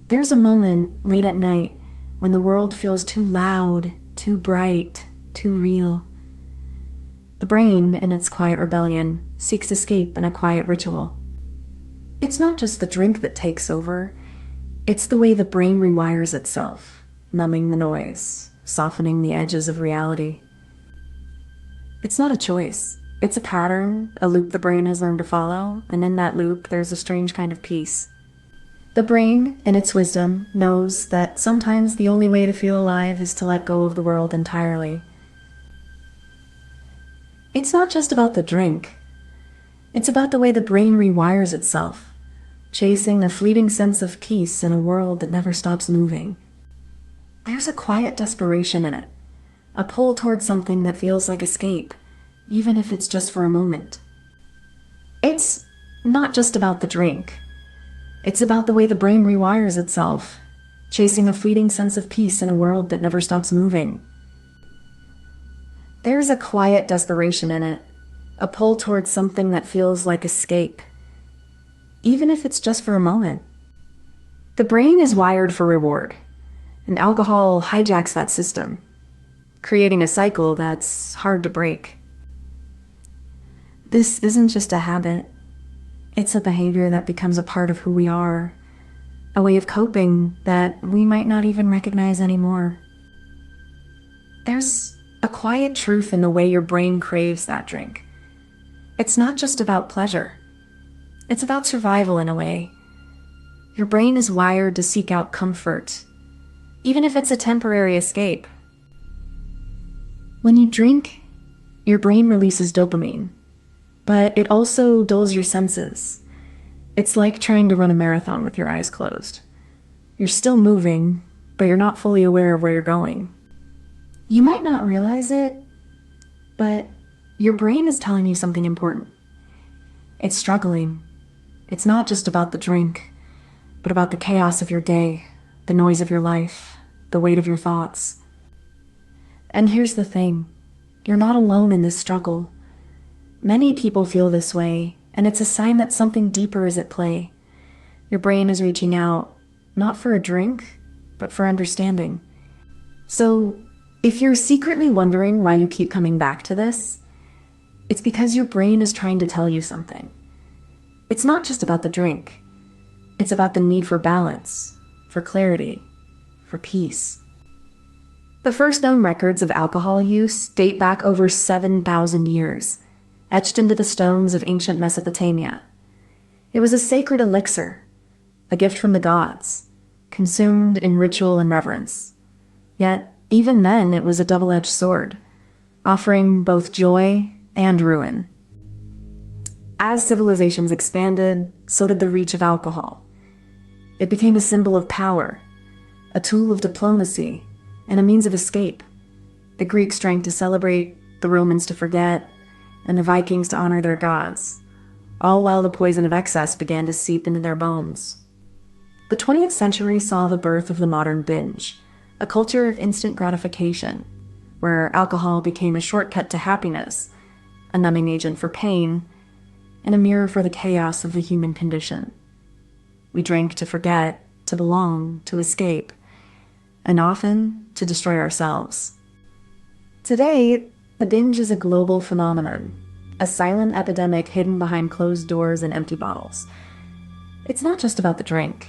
There's a moment late at night when the world feels too loud, too bright, too real. The brain, in its quiet rebellion, seeks escape in a quiet ritual. It's not just the drink that takes over, it's the way the brain rewires itself, numbing the noise, softening the edges of reality. It's not a choice. It's a pattern, a loop the brain has learned to follow, and in that loop, there's a strange kind of peace. The brain, in its wisdom, knows that sometimes the only way to feel alive is to let go of the world entirely. It's not just about the drink. It's about the way the brain rewires itself, chasing a fleeting sense of peace in a world that never stops moving. There's a quiet desperation in it, a pull towards something that feels like escape, even if it's just for a moment. It's not just about the drink. It's about the way the brain rewires itself, chasing a fleeting sense of peace in a world that never stops moving. There's a quiet desperation in it, a pull towards something that feels like escape, even if it's just for a moment. The brain is wired for reward, and alcohol hijacks that system, creating a cycle that's hard to break. This isn't just a habit. It's a behavior that becomes a part of who we are, a way of coping that we might not even recognize anymore. There's a quiet truth in the way your brain craves that drink. It's not just about pleasure. It's about survival in a way. Your brain is wired to seek out comfort, even if it's a temporary escape. When you drink, your brain releases dopamine, but it also dulls your senses. It's like trying to run a marathon with your eyes closed. You're still moving, but you're not fully aware of where you're going. You might not realize it, but your brain is telling you something important. It's struggling. It's not just about the drink, but about the chaos of your day, the noise of your life, the weight of your thoughts. And here's the thing. You're not alone in this struggle. Many people feel this way, and it's a sign that something deeper is at play. Your brain is reaching out, not for a drink, but for understanding. So, if you're secretly wondering why you keep coming back to this, it's because your brain is trying to tell you something. It's not just about the drink. It's about the need for balance, for clarity, for peace. The first known records of alcohol use date back over 7,000 years, etched into the stones of ancient Mesopotamia. It was a sacred elixir, a gift from the gods, consumed in ritual and reverence. Yet, even then, it was a double-edged sword, offering both joy and ruin. As civilizations expanded, so did the reach of alcohol. It became a symbol of power, a tool of diplomacy, and a means of escape. The Greeks drank to celebrate, the Romans to forget, and the Vikings to honor their gods, all while the poison of excess began to seep into their bones. The 20th century saw the birth of the modern binge, a culture of instant gratification, where alcohol became a shortcut to happiness, a numbing agent for pain, and a mirror for the chaos of the human condition. We drank to forget, to belong, to escape, and often to destroy ourselves. Today, the binge is a global phenomenon, a silent epidemic hidden behind closed doors and empty bottles. It's not just about the drink.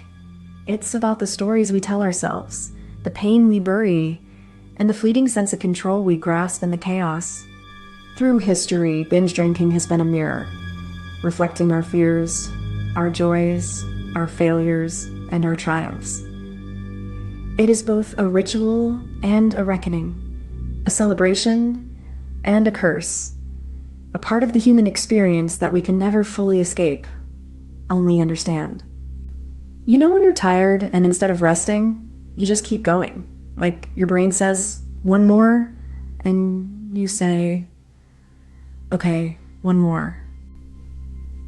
It's about the stories we tell ourselves, the pain we bury, and the fleeting sense of control we grasp in the chaos. Through history, binge drinking has been a mirror, reflecting our fears, our joys, our failures, and our triumphs. It is both a ritual and a reckoning, a celebration and a curse, a part of the human experience that we can never fully escape, only understand. You know when you're tired and instead of resting, you just keep going. Like your brain says, one more, and you say, okay, one more.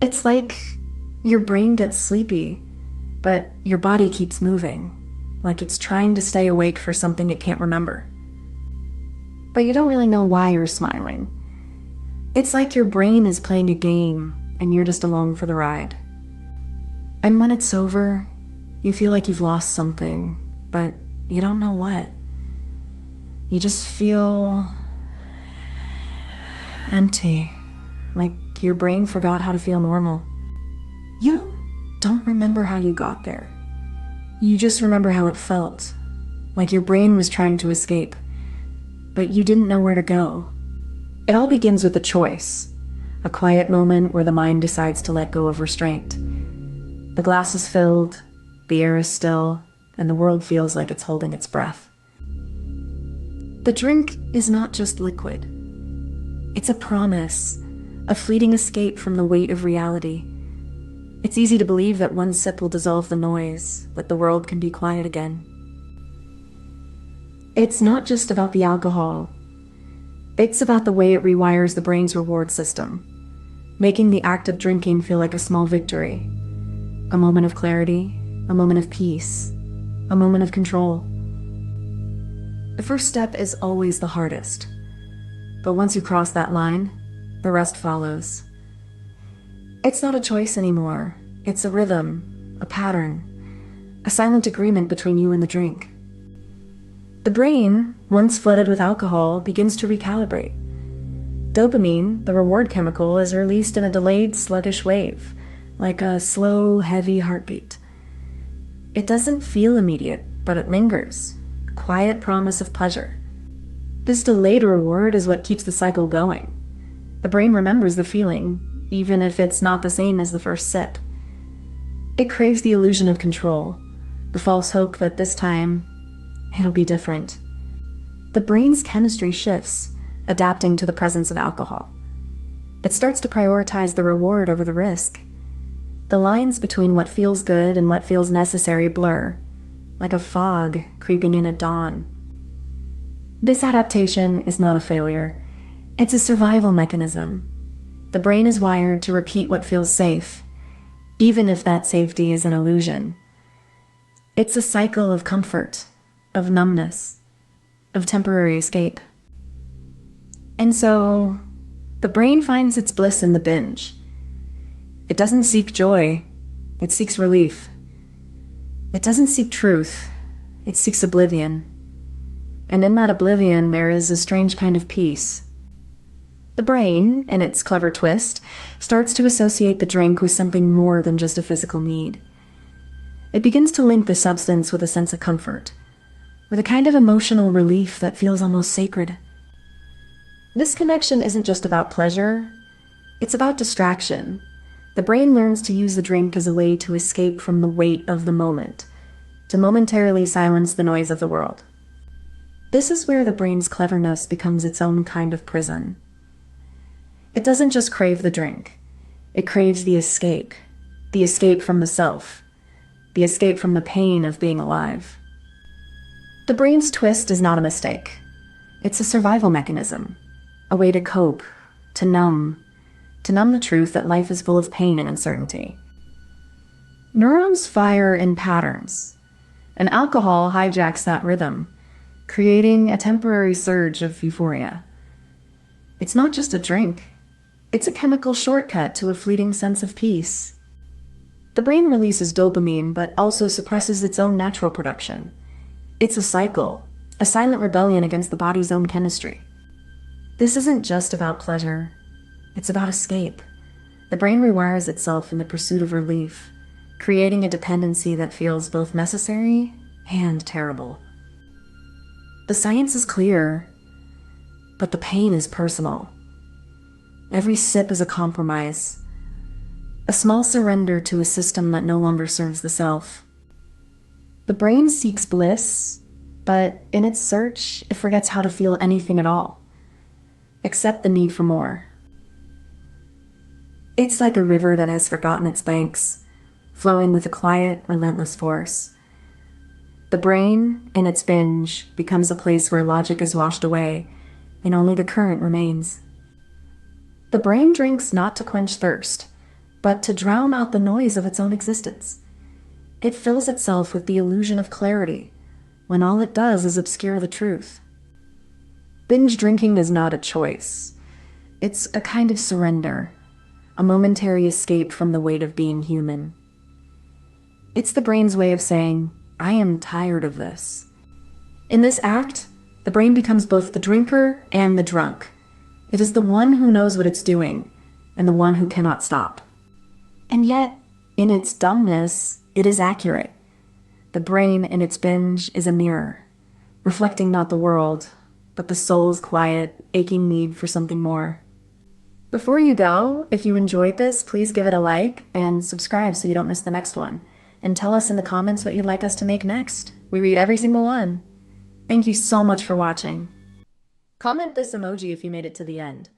It's like your brain gets sleepy, but your body keeps moving, like it's trying to stay awake for something it can't remember. But you don't really know why you're smiling. It's like your brain is playing a game, and you're just along for the ride. And when it's over, You feel like you've lost something, but you don't know what. You just feel empty, like your brain forgot how to feel normal. You don't remember how you got there. You just remember how it felt, like your brain was trying to escape, but you didn't know where to go. It all begins with a choice, a quiet moment where the mind decides to let go of restraint. The glass is filled, the air is still, and the world feels like it's holding its breath. The drink is not just liquid. It's a promise, a fleeting escape from the weight of reality. It's easy to believe that one sip will dissolve the noise, that the world can be quiet again. It's not just about the alcohol. It's about the way it rewires the brain's reward system, making the act of drinking feel like a small victory. A moment of clarity, a moment of peace, a moment of control. The first step is always the hardest, but once you cross that line, the rest follows. It's not a choice anymore. It's a rhythm, a pattern, a silent agreement between you and the drink. The brain, once flooded with alcohol, begins to recalibrate. Dopamine, the reward chemical, is released in a delayed, sluggish wave, like a slow, heavy heartbeat. It doesn't feel immediate, but it lingers, a quiet promise of pleasure. This delayed reward is what keeps the cycle going. The brain remembers the feeling, even if it's not the same as the first sip. It craves the illusion of control, the false hope that this time, it'll be different. The brain's chemistry shifts, adapting to the presence of alcohol. It starts to prioritize the reward over the risk. The lines between what feels good and what feels necessary blur, like a fog creeping in at dawn. This adaptation is not a failure. It's a survival mechanism. The brain is wired to repeat what feels safe, even if that safety is an illusion. It's a cycle of comfort, of numbness, of temporary escape. And so, the brain finds its bliss in the binge. It doesn't seek joy, it seeks relief. It doesn't seek truth, it seeks oblivion. And in that oblivion, there is a strange kind of peace. The brain, in its clever twist, starts to associate the drink with something more than just a physical need. It begins to link the substance with a sense of comfort, with a kind of emotional relief that feels almost sacred. This connection isn't just about pleasure, it's about distraction. The brain learns to use the drink as a way to escape from the weight of the moment, to momentarily silence the noise of the world. This is where the brain's cleverness becomes its own kind of prison. It doesn't just crave the drink, it craves the escape from the self, the escape from the pain of being alive. The brain's twist is not a mistake. It's a survival mechanism, a way to cope, to numb the truth that life is full of pain and uncertainty. Neurons fire in patterns, and alcohol hijacks that rhythm, creating a temporary surge of euphoria. It's not just a drink, it's a chemical shortcut to a fleeting sense of peace. The brain releases dopamine, but also suppresses its own natural production. It's a cycle, a silent rebellion against the body's own chemistry. This isn't just about pleasure, it's about escape. The brain rewires itself in the pursuit of relief, creating a dependency that feels both necessary and terrible. The science is clear, but the pain is personal. Every sip is a compromise, a small surrender to a system that no longer serves the self. The brain seeks bliss, but in its search, it forgets how to feel anything at all, except the need for more. It's like a river that has forgotten its banks, flowing with a quiet, relentless force. The brain, in its binge, becomes a place where logic is washed away, and only the current remains. The brain drinks not to quench thirst, but to drown out the noise of its own existence. It fills itself with the illusion of clarity, when all it does is obscure the truth. Binge drinking is not a choice. It's a kind of surrender, a momentary escape from the weight of being human. It's the brain's way of saying, I am tired of this. In this act, the brain becomes both the drinker and the drunk. It is the one who knows what it's doing, and the one who cannot stop. And yet, in its dumbness, it is accurate. The brain in its binge is a mirror, reflecting not the world, but the soul's quiet, aching need for something more. Before you go, if you enjoyed this, please give it a like and subscribe so you don't miss the next one. And tell us in the comments what you'd like us to make next. We read every single one. Thank you so much for watching. Comment this emoji if you made it to the end.